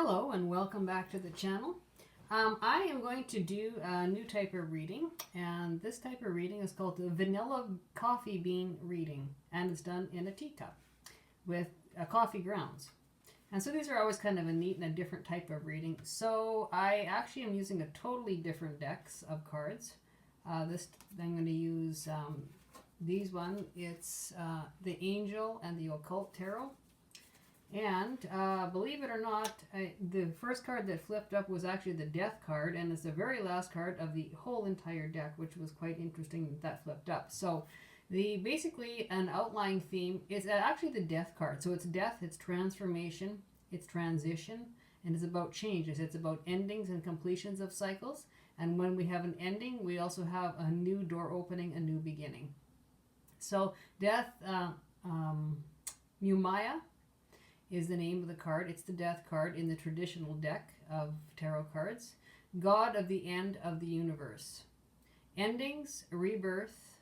Hello and welcome back to the channel. I am going to do a new type of reading, and this type of reading is called the vanilla coffee bean reading, and it's done in a teacup with coffee grounds. And so these are always kind of a neat and a different type of reading. So I actually am using a totally different decks of cards. This I'm going to use these one. It's the Angel and the Occult Tarot. And believe it or not, the first card that flipped up was actually the Death card, and it's the very last card of the whole entire deck, which was quite interesting that flipped up. So basically an outlying theme is actually the Death card. So it's death, it's transformation, it's transition, and it's about changes. It's about endings and completions of cycles. And when we have an ending, we also have a new door opening, a new beginning. So Death, Mumaya is the name of the card. It's the Death card in the traditional deck of tarot cards. God of the end of the universe. Endings, rebirth,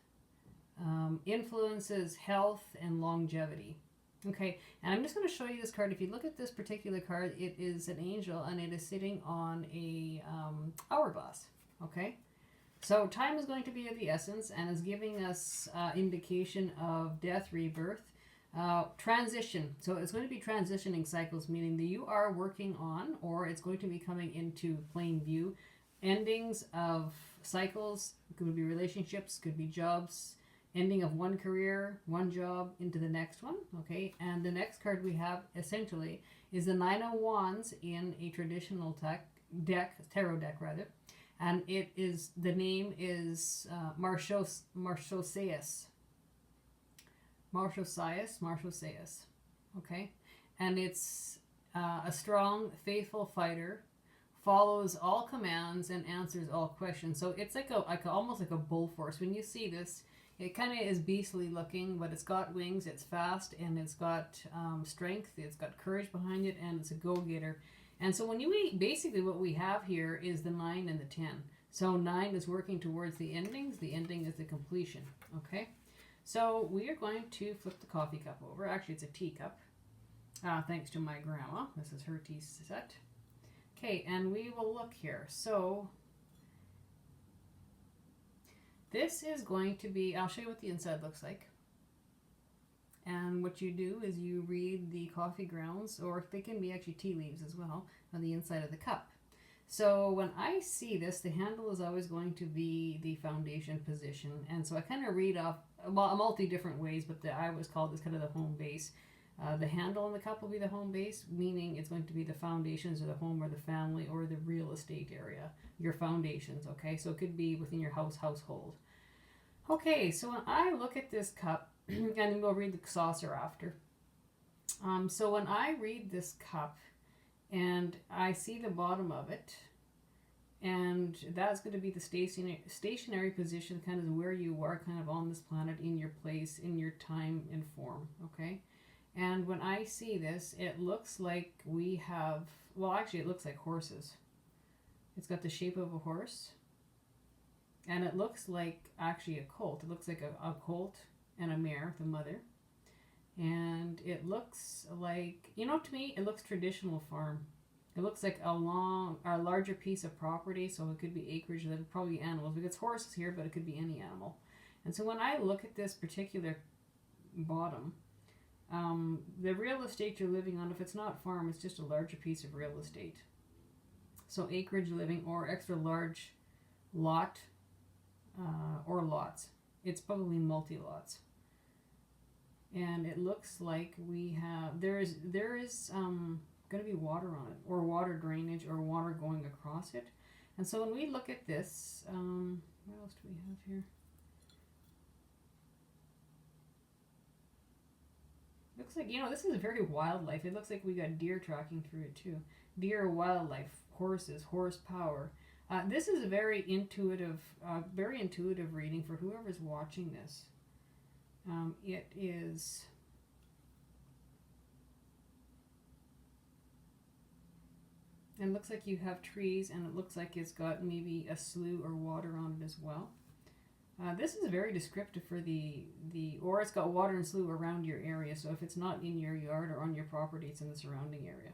influences health and longevity. Okay, and I'm just going to show you this card. If you look at this particular card, it is an angel and it is sitting on a hourglass. Okay, so time is going to be of the essence and is giving us indication of death, rebirth, transition. So it's going to be transitioning cycles, meaning that you are working on, or it's going to be coming into plain view, endings of cycles. It could be relationships, could be jobs, ending of one career, one job into the next one. Okay, and the next card we have essentially is the Nine of Wands in a traditional tarot deck rather, and it is, the name is Marshosias. Okay, and it's a strong, faithful fighter, follows all commands and answers all questions. So it's like almost like a bull force. When you see this, it kind of is beastly looking, but it's got wings, it's fast, and it's got strength, it's got courage behind it, and it's a go-getter. And so when basically what we have here is the 9 and the 10. So 9 is working towards the endings, the ending is the completion. Okay. So we are going to flip the coffee cup over. Actually, it's a teacup. Thanks to my grandma. This is her tea set. Okay, and we will look here. So this is going to be, I'll show you what the inside looks like. And what you do is you read the coffee grounds, or they can be actually tea leaves as well, on the inside of the cup. So when I see this, the handle is always going to be the foundation position. And so I kind of read off, well, multi different ways, but I always call this kind of the home base. The handle on the cup will be the home base, meaning it's going to be the foundations or the home or the family or the real estate area, your foundations, okay? So it could be within your household. Okay, so when I look at this cup, and we'll read the saucer after. So when I read this cup, and I see the bottom of it, and that's going to be the stationary position, kind of where you are kind of on this planet, in your place, in your time and form, okay? And when I see this, it looks like we have, well, actually it looks like horses. It's got the shape of a horse, and it looks like actually a colt. It looks like a colt and a mare, the mother. And it looks like, you know, to me, it looks traditional farm. It looks like a larger piece of property, so it could be acreage, that would probably be animals, because horses here, but it could be any animal. And so when I look at this particular bottom, the real estate you're living on, if it's not farm, it's just a larger piece of real estate. So acreage living or extra large lot or lots. It's probably multi-lots. And it looks like we have, there is going to be water on it, or water drainage, or water going across it. And so when we look at this, what else do we have here? Looks like, you know, this is very wildlife. It looks like we got deer tracking through it too. Deer, wildlife, horses, horsepower. This is a very intuitive reading for whoever's watching this. It is, and it looks like you have trees, and it looks like it's got maybe a slough or water on it as well. This is very descriptive for or it's got water and slough around your area. So if it's not in your yard or on your property, it's in the surrounding area.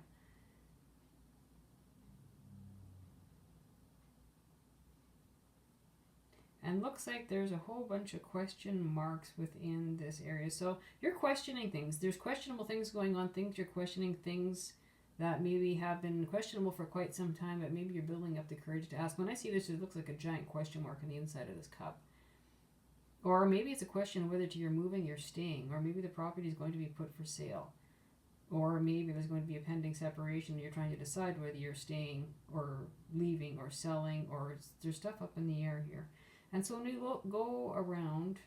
And looks like there's a whole bunch of question marks within this area. So you're questioning things. There's questionable things going on. You're questioning things that maybe have been questionable for quite some time, but maybe you're building up the courage to ask. When I see this, it looks like a giant question mark on the inside of this cup. Or maybe it's a question of whether you're moving or staying, or maybe the property is going to be put for sale. Or maybe there's going to be a pending separation and you're trying to decide whether you're staying or leaving or selling, or there's stuff up in the air here. And so when we go around,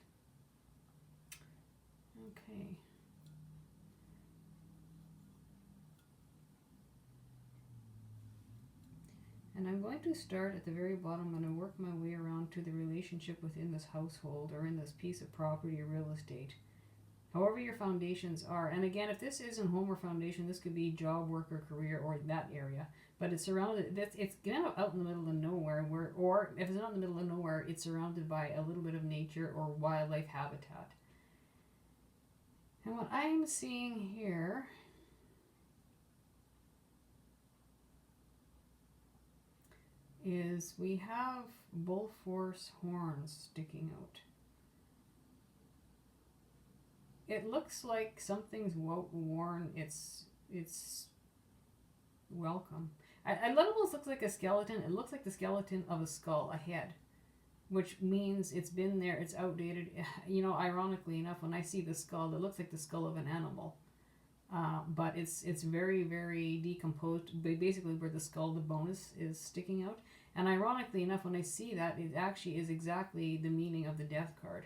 okay. And I'm going to start at the very bottom. I'm going to work my way around to the relationship within this household or in this piece of property or real estate. However your foundations are. And again, if this isn't home or foundation, this could be job, work, or career, or that area. But it's surrounded, it's kind of out in the middle of nowhere, or if it's not in the middle of nowhere, it's surrounded by a little bit of nature or wildlife habitat. And what I'm seeing here is we have bull force horns sticking out. It looks like something's worn its welcome. It almost looks like a skeleton. It looks like the skeleton of a skull, a head, which means it's been there, it's outdated. You know, ironically enough, when I see the skull, it looks like the skull of an animal. But it's very, very decomposed, basically where the skull, the bone is sticking out. And ironically enough, when I see that, it actually is exactly the meaning of the death card.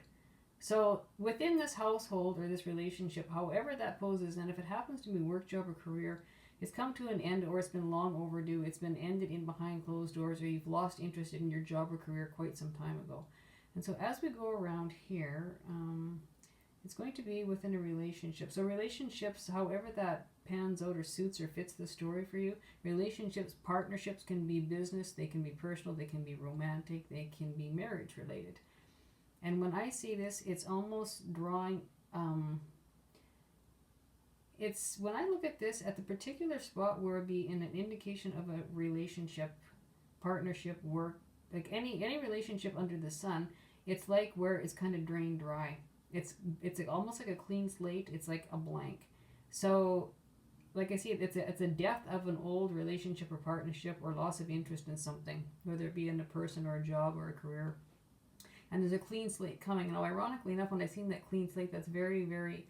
So within this household or this relationship, however that poses, and if it happens to be work, job, or career, it's come to an end, or it's been long overdue, it's been ended in behind closed doors, or you've lost interest in your job or career quite some time ago. And so as we go around here, it's going to be within a relationship. So relationships, however that pans out or suits or fits the story for you, relationships, partnerships can be business, they can be personal, they can be romantic, they can be marriage related. And when I see this, it's almost drawing, it's when I look at this at the particular spot where it'd be in an indication of a relationship, partnership, work, like any relationship under the sun, it's like where it's kind of drained dry. It's almost like a clean slate. It's like a blank. So, like I see it, it's a death of an old relationship or partnership or loss of interest in something, whether it be in a person or a job or a career. And there's a clean slate coming. Now, ironically enough, when I seen that clean slate, that's very, very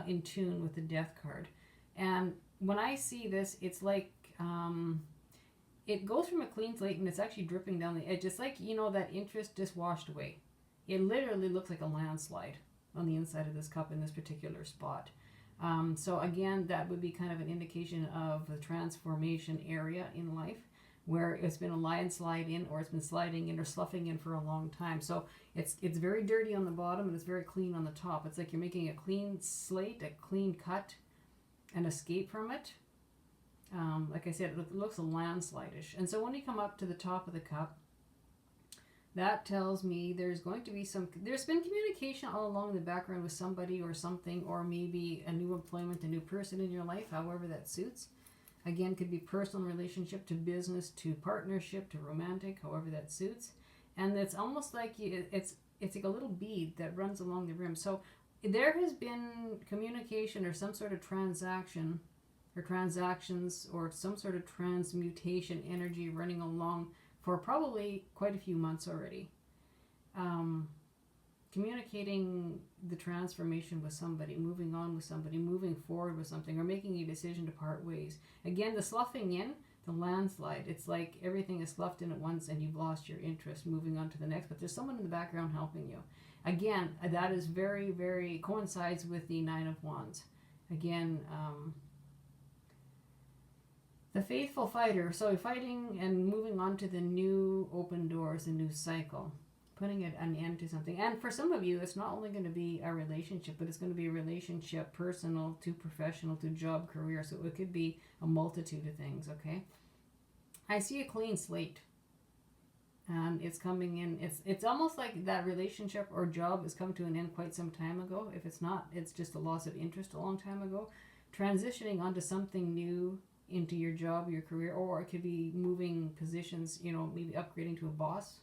in tune with the death card. And when I see this, it's like it goes from a clean slate and it's actually dripping down the edge. It's like, you know, that interest just washed away. It literally looks like a landslide on the inside of this cup in this particular spot. So again, that would be kind of an indication of the transformation area in life, where it's been a landslide in, or it's been sliding in or sloughing in for a long time. So it's very dirty on the bottom and it's very clean on the top. It's like you're making a clean slate, a clean cut, and escape from it. Like I said, it looks a landslide-ish. And so when you come up to the top of the cup, that tells me there's going to be there's been communication all along in the background with somebody or something, or maybe a new employment, a new person in your life, however that suits. Again, could be personal relationship to business to partnership to romantic, however that suits. And it's almost like it's like a little bead that runs along the rim. So there has been communication or some sort of transaction or transactions or some sort of transmutation energy running along for probably quite a few months already. Communicating the transformation with somebody, moving on with somebody, moving forward with something, or making a decision to part ways. Again, the sloughing in, the landslide, it's like everything is sloughed in at once and you've lost your interest, moving on to the next, but there's someone in the background helping you. Again, that is very, very coincides with the Nine of Wands. Again, the faithful fighter, so fighting and moving on to the new open doors, the new cycle, putting an end to something. And for some of you, it's not only going to be a relationship, but it's going to be a relationship, personal to professional to job, career. So it could be a multitude of things, okay? I see a clean slate. And it's coming in. It's almost like that relationship or job has come to an end quite some time ago. If it's not, it's just a loss of interest a long time ago. Transitioning onto something new into your job, your career, or it could be moving positions, you know, maybe upgrading to a boss.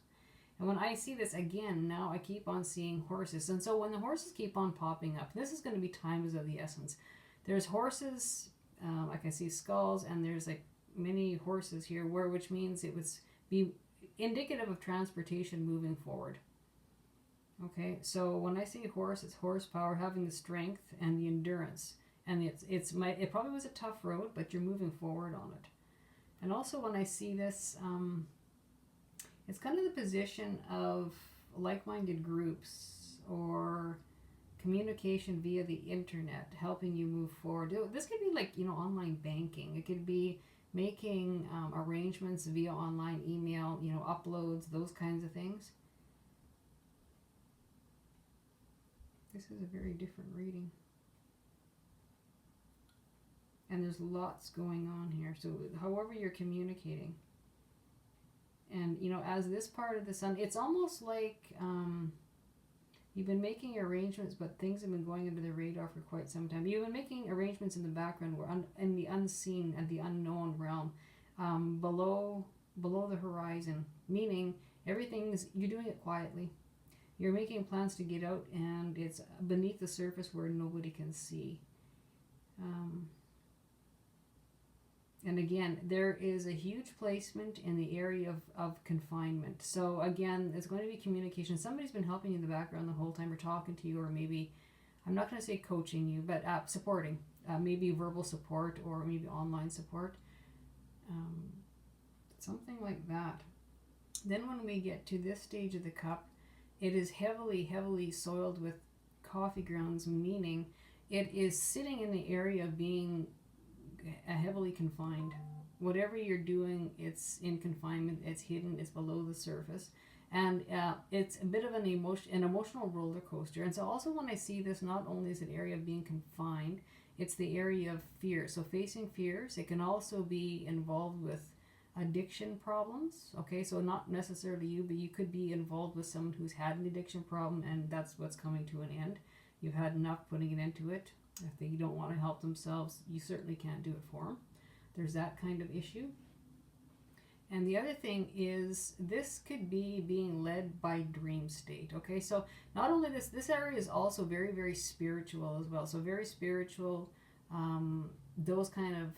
And when I see this again, now I keep on seeing horses. And so when the horses keep on popping up, this is going to be time is of the essence. There's horses, I can see skulls, and there's like many horses here, which means it would be indicative of transportation moving forward. Okay, so when I see horse, it's horsepower, having the strength and the endurance. And it probably was a tough road, but you're moving forward on it. And also when I see this, it's kind of the position of like-minded groups or communication via the internet helping you move forward. This could be like, online banking. It could be making arrangements via online email, uploads, those kinds of things. This is a very different reading. And there's lots going on here. So however you're communicating. And, as this part of the sun, it's almost like you've been making arrangements, but things have been going under the radar for quite some time. You've been making arrangements in the background, in the unseen and the unknown realm, below the horizon, meaning you're doing it quietly. You're making plans to get out, and it's beneath the surface where nobody can see. And again, there is a huge placement in the area of confinement. So again, it's going to be communication. Somebody's been helping you in the background the whole time, or talking to you, or maybe, I'm not going to say coaching you, but supporting. Maybe verbal support, or maybe online support. Something like that. Then when we get to this stage of the cup, it is heavily, heavily soiled with coffee grounds, meaning it is sitting in the area of being heavily confined. Whatever you're doing, it's in confinement, it's hidden, it's below the surface, and it's a bit of an emotional roller coaster. And so also when I see this, not only is it an area of being confined, it's the area of fear. So facing fears, it can also be involved with addiction problems. Okay, so not necessarily you, but you could be involved with someone who's had an addiction problem, and that's what's coming to an end. You've had enough putting it into it. If they don't want to help themselves, you certainly can't do it for them. There's that kind of issue. And the other thing is, this could be being led by dream state. Okay, so not only this area is also very, very spiritual as well. So very spiritual, those kind of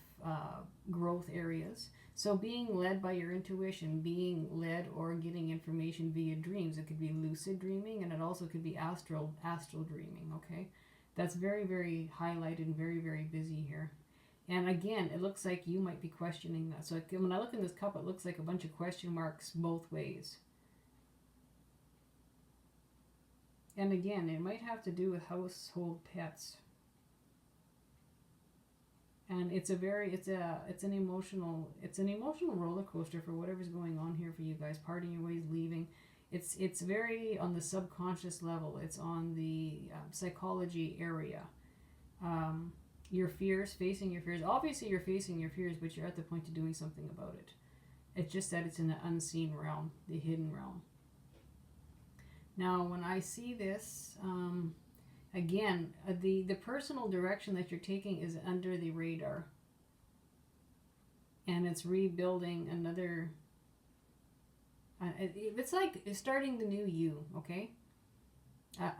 growth areas. So being led by your intuition, being led or getting information via dreams. It could be lucid dreaming, and it also could be astral dreaming. Okay. That's very, very highlighted and very, very busy here. And again, it looks like you might be questioning that. So when I look in this cup, it looks like a bunch of question marks both ways. And again, it might have to do with household pets. And it's an emotional roller coaster for whatever's going on here for you guys. Parting your ways, leaving. It's very on the subconscious level. It's on the psychology area. Your fears, facing your fears. Obviously, you're facing your fears, but you're at the point of doing something about it. It's just that it's in the unseen realm, the hidden realm. Now, when I see this, again, the personal direction that you're taking is under the radar. And it's rebuilding another... it's like starting the new you, okay?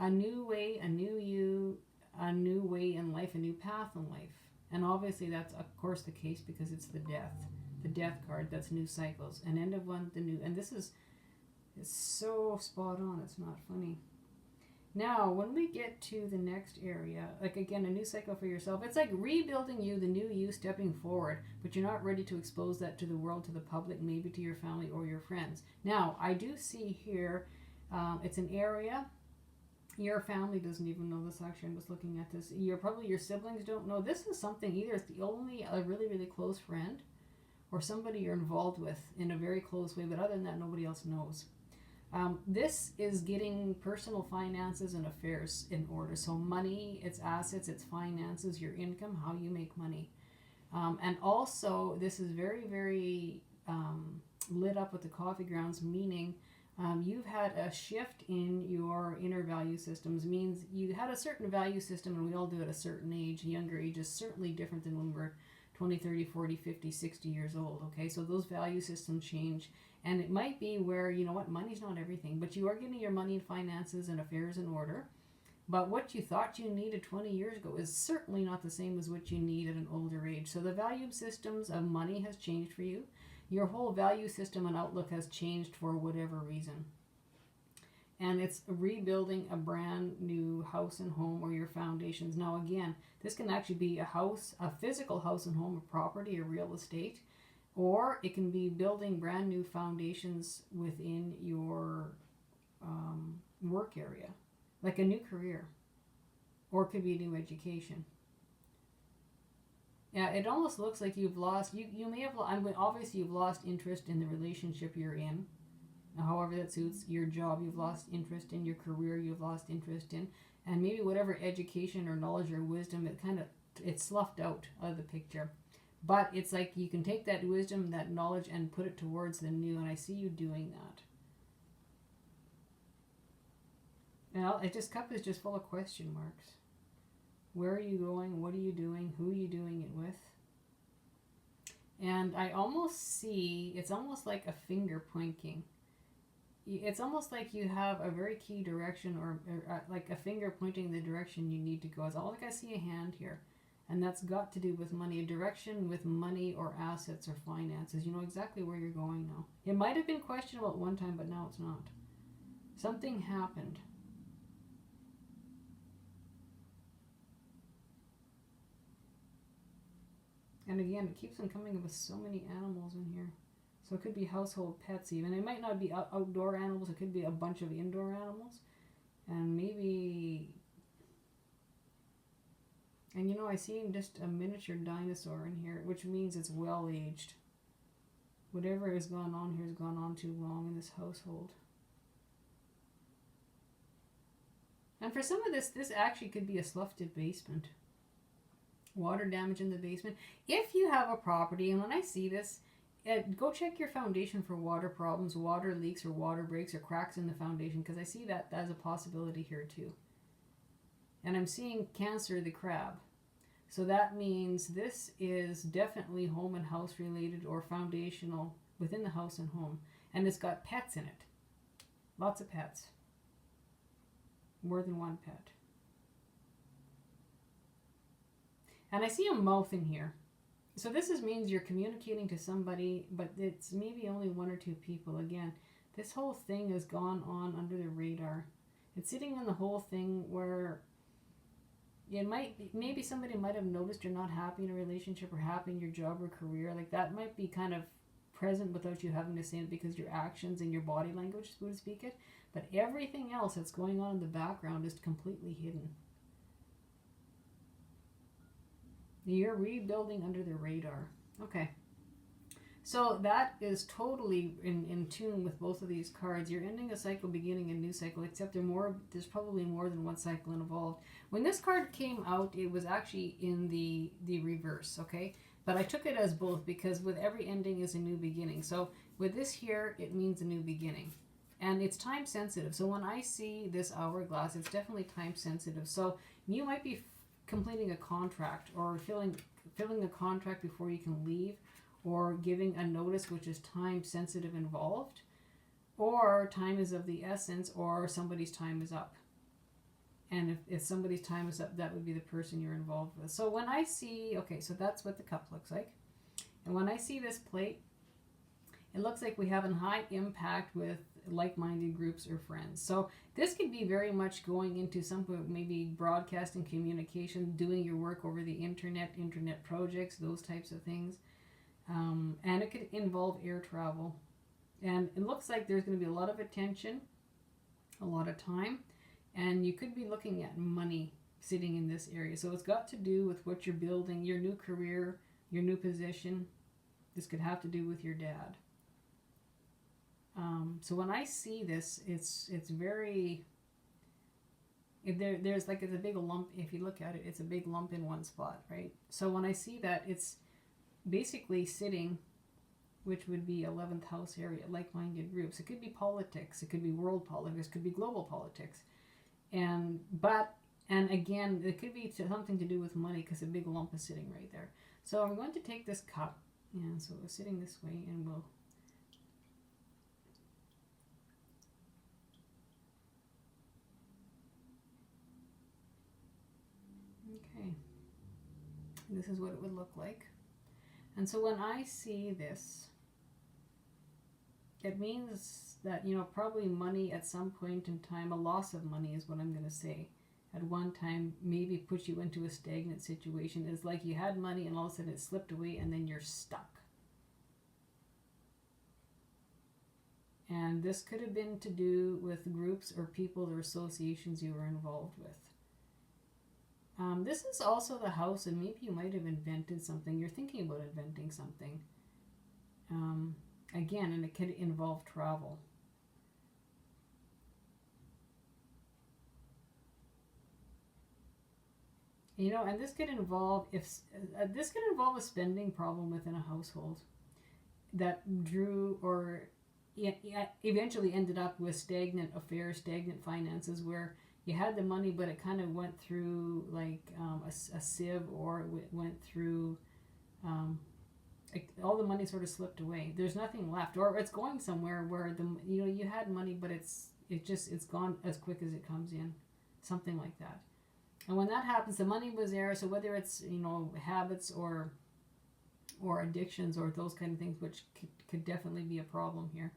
A new way, a new you, a new way in life, a new path in life. And obviously that's, of course, the case because it's the death card. That's new cycles. An end of one, the new. And this is so spot on. It's not funny. Now, when we get to the next area, like again, a new cycle for yourself, it's like rebuilding you, the new you stepping forward, but you're not ready to expose that to the world, to the public, maybe to your family or your friends. Now, I do see here, it's an area, your family doesn't even know this. Actually, I'm just looking at this. Probably your siblings don't know. This is something, either it's the only a really, really close friend or somebody you're involved with in a very close way, but other than that, nobody else knows. This is getting personal finances and affairs in order. So money, its assets, its finances, your income, how you make money. And also, this is very, very lit up with the coffee grounds, meaning you've had a shift in your inner value systems. Means you had a certain value system, and we all do at a certain age. Younger age is certainly different than when we're 20, 30, 40, 50, 60 years old. Okay, so those value systems change. And it might be where, you know what, money's not everything, but you are getting your money and finances and affairs in order. But what you thought you needed 20 years ago is certainly not the same as what you need at an older age. So the value systems of money has changed for you. Your whole value system and outlook has changed for whatever reason. And it's rebuilding a brand new house and home or your foundations. Now again, this can actually be a house, a physical house and home, a property or real estate. Or it can be building brand new foundations within your work area, like a new career, or it could be a new education. Yeah, it almost looks like you've lost, you may have, obviously you've lost interest in the relationship you're in, however that suits your job, you've lost interest in your career, you've lost interest in, and maybe whatever education or knowledge or wisdom, it's sloughed out of the picture. But it's like you can take that wisdom, that knowledge, and put it towards the new, and I see you doing that. Now, this cup is just full of question marks. Where are you going? What are you doing? Who are you doing it with? And I almost see, it's almost like a finger pointing. It's almost like you have a very key direction or like a finger pointing the direction you need to go. It's all like I see a hand here. And that's got to do with money, a direction with money or assets or finances. You know exactly where you're going now. It might have been questionable at one time, but now it's not. Something happened. And again, it keeps on coming with so many animals in here. So it could be household pets even. It might not be outdoor animals. It could be a bunch of indoor animals. And maybe... And you know, I see just a miniature dinosaur in here, which means it's well aged. Whatever has gone on here has gone on too long in this household. And for some of this actually could be a sloughed basement. Water damage in the basement. If you have a property, and when I see this, go check your foundation for water problems, water leaks or water breaks or cracks in the foundation, because I see that as a possibility here too. And I'm seeing Cancer the crab. So that means this is definitely home and house related or foundational within the house and home. And it's got pets in it. Lots of pets. More than one pet. And I see a mouth in here. So this means you're communicating to somebody, but it's maybe only one or two people. Again, this whole thing has gone on under the radar. It's sitting in the whole thing where it might be, maybe somebody might have noticed you're not happy in a relationship or happy in your job or career. Like that might be kind of present without you having to say it because your actions and your body language, so to speak it. But everything else that's going on in the background is completely hidden. You're rebuilding under the radar. Okay. So that is totally in tune with both of these cards. You're ending a cycle, beginning a new cycle, except there's probably more than one cycle involved. When this card came out, it was actually in the reverse, okay? But I took it as both because with every ending is a new beginning. So with this here, it means a new beginning. And it's time sensitive. So when I see this hourglass, it's definitely time sensitive. So you might be completing a contract or filling a contract before you can leave, or giving a notice which is time sensitive involved, or time is of the essence, or somebody's time is up. And if somebody's time is up, that would be the person you're involved with. So when I see, okay, so that's what the cup looks like. And when I see this plate, it looks like we have a high impact with like-minded groups or friends. So this could be very much going into some maybe broadcasting, communication, doing your work over the internet projects, those types of things. And it could involve air travel. And it looks like there's going to be a lot of attention, a lot of time, and you could be looking at money sitting in this area. So it's got to do with what you're building, your new career, your new position. This could have to do with your dad. So when I see this, it's very, there's like, it's a big lump. If you look at it, it's a big lump in one spot, right? So when I see that, it's basically sitting, which would be 11th house area, like-minded groups. It could be politics, it could be world politics, it could be global politics. And again, it could be something to do with money because a big lump is sitting right there. So I'm going to take this cup, and so we're sitting this way, and we'll okay. This is what it would look like. And so when I see this, it means that, you know, probably money at some point in time, a loss of money is what I'm going to say, at one time maybe put you into a stagnant situation. It's like you had money and all of a sudden it slipped away and then you're stuck. And this could have been to do with groups or people or associations you were involved with. This is also the house, and maybe you might have invented something. You're thinking about inventing something. Again, and it could involve travel. You know, and this could involve a spending problem within a household that drew or eventually ended up with stagnant affairs, stagnant finances, where you had the money, but it kind of went through like a sieve, or it went through all the money sort of slipped away. There's nothing left, or it's going somewhere where you had money, but it's gone as quick as it comes in, something like that. And when that happens, the money was there. So whether it's habits or addictions or those kind of things, which could definitely be a problem here.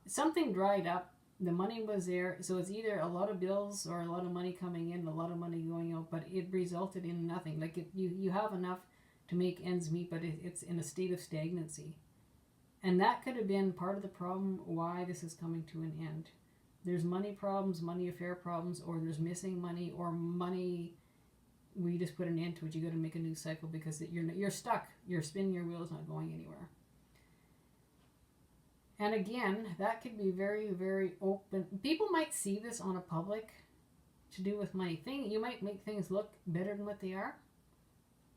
Something dried up. The money was there, so it's either a lot of bills or a lot of money coming in, a lot of money going out, but it resulted in nothing. Like you have enough to make ends meet, but it's in a state of stagnancy. And that could have been part of the problem why this is coming to an end. There's money problems, money affair problems, or there's missing money, or money where you just put an end to it. You got to make a new cycle because you're stuck. You're spinning your wheels, not going anywhere. And again, that could be very, very open. People might see this on a public to do with money thing. You might make things look better than what they are.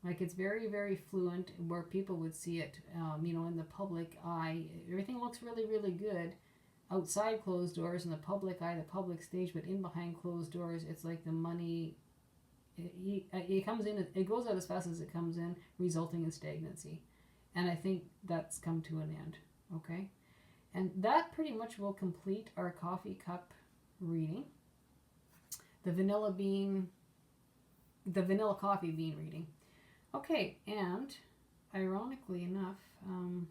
Like it's very, very fluent where people would see it, in the public eye. Everything looks really, really good outside closed doors, in the public eye, the public stage, but in behind closed doors, it's like the money, it comes in, it goes out as fast as it comes in, resulting in stagnancy. And I think that's come to an end, okay? And that pretty much will complete our coffee cup reading. The vanilla coffee bean reading. Okay, and ironically enough, I'm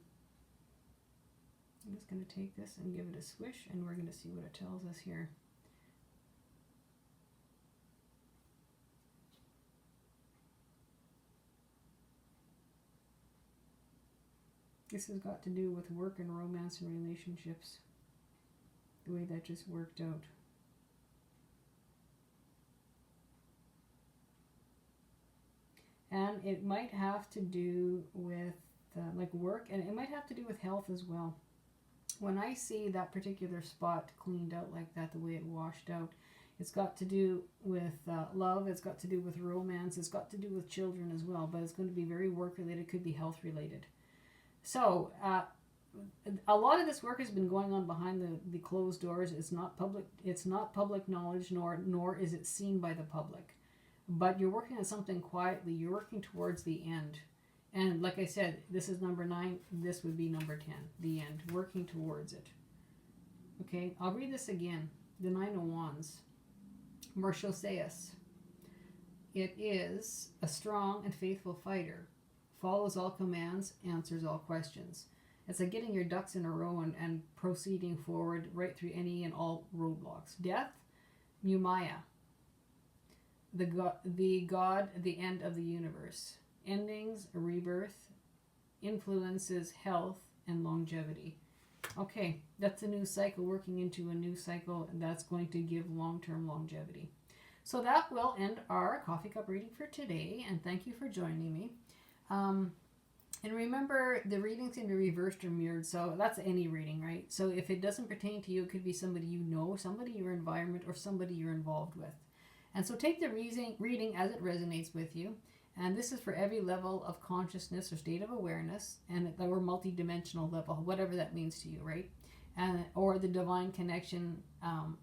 just going to take this and give it a swish, and we're going to see what it tells us here. This has got to do with work and romance and relationships. The way that just worked out. And it might have to do with work, and it might have to do with health as well. When I see that particular spot cleaned out like that, the way it washed out, it's got to do with love, it's got to do with romance, it's got to do with children as well, but it's going to be very work related, could be health related. So a lot of this work has been going on behind the closed doors. It's not public knowledge, nor is it seen by the public. But you're working on something quietly. You're working towards the end. And like I said, this is number 9. This would be number 10, the end, working towards it. Okay, I'll read this again. The 9 of Wands. Mercioseus. It is a strong and faithful fighter. Follows all commands, answers all questions. It's like getting your ducks in a row and proceeding forward right through any and all roadblocks. Death, Mumaya. The God, the end of the universe. Endings, rebirth, influences, health, and longevity. Okay, that's a new cycle working into a new cycle, and that's going to give long-term longevity. So that will end our coffee cup reading for today, and thank you for joining me. And remember, the readings can be reversed or mirrored, so that's any reading, right? So if it doesn't pertain to you, it could be somebody you know, somebody in your environment, or somebody you're involved with. And so take the reading as it resonates with you. And this is for every level of consciousness or state of awareness, and or multi-dimensional level, whatever that means to you, right? or the divine connection.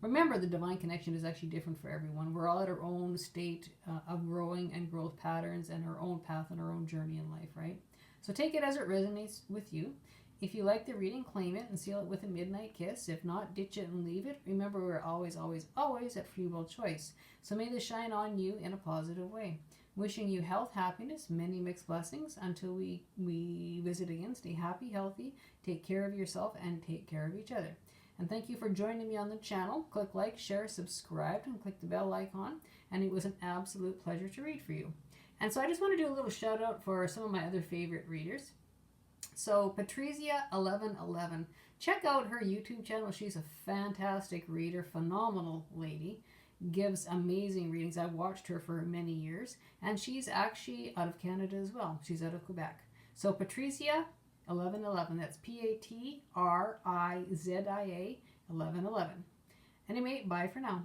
Remember, the divine connection is actually different for everyone. We're all at our own state of growing and growth patterns and our own path and our own journey in life, right? So take it as it resonates with you. If you like the reading, claim it and seal it with a midnight kiss. If not, ditch it and leave it. Remember, we're always, always, always at free will choice. So may this shine on you in a positive way. Wishing you health, happiness, many mixed blessings. Until we visit again, stay happy, healthy, take care of yourself, and take care of each other. And thank you for joining me on the channel. Click like, share, subscribe, and click the bell icon. And it was an absolute pleasure to read for you. And so I just want to do a little shout out for some of my other favorite readers. So Patrizia1111, check out her YouTube channel. She's a fantastic reader, phenomenal lady, gives amazing readings. I've watched her for many years, and she's actually out of Canada as well. She's out of Quebec. So Patrizia1111, that's Patrizia 1111. Anyway, bye for now.